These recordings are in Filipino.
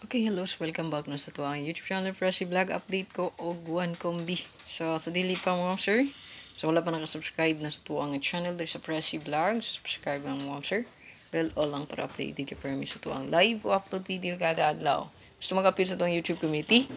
Okay, hello. So welcome back na sa tuwang YouTube channel. Fresh vlog update ko og one combi. So sa dili pa mo sir. So wala pa naka-subscribe na sa tuwang channel diri sa Fresh Vlog. Subscribe mo sir. Bell all lang para update ka permi sa tuwang live o upload video kada adlaw. Gusto mag-appear sa tuwang YouTube community?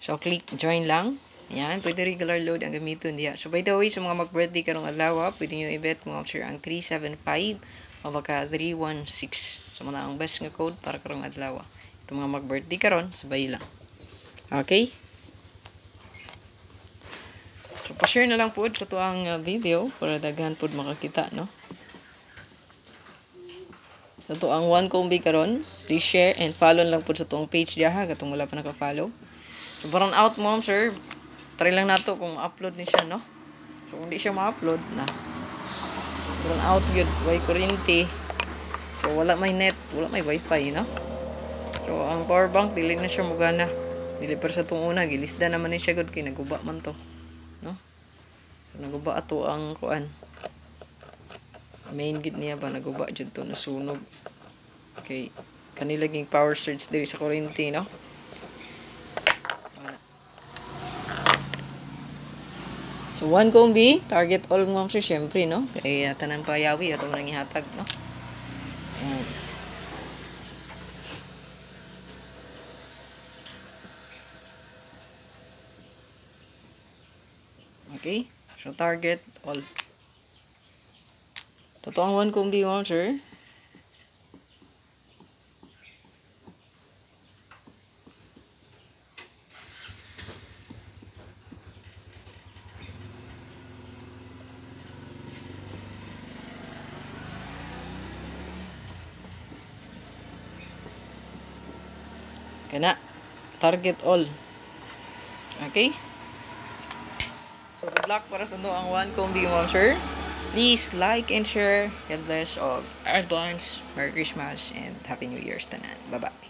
So click join lang. Yan, pwede regular load ang gamiton diya. So by the way, sa mga mag-birthday karong adlaw, pwede nyo i-bet mga sir ang 375 o baka 316. So muna ang best nga code para karong adlaw. Ito mga mag-birthday karon, sabay lang. Okay? So, pa-share na lang po sa tuang video para daghan po makakita, no? Sa tuang one combi karon, please share and follow lang po sa tuang page diha, katong wala pa naka-follow. So, parang out mom, sir. Try lang nato kung upload ni siya, no? So, kung di siya ma-upload, na. Parang out yun, way kuryente. So, wala may net, wala may wifi, no? So, ang power bank, dili na siya mugana. Dili pa sa itong una, gilisda naman ni siya good, kaya naguba man to. No? So, naguba ato ang kuan. Main gid niya ba, naguba dyan to, nasunog. Okay, kanilaging power surge diri sa kuryente, no? So, one combi, target all mo sir, syempre, no? Kaya tanan payawi, atong nang ihatag, no? Okay, so target all. Totoong one combi mo sir. Kana, target all. Okay? So, good luck para sa ang one combi mo, sir. Please like and share. God bless all. Advance. Merry Christmas and Happy New Year's tanan. Bye-bye.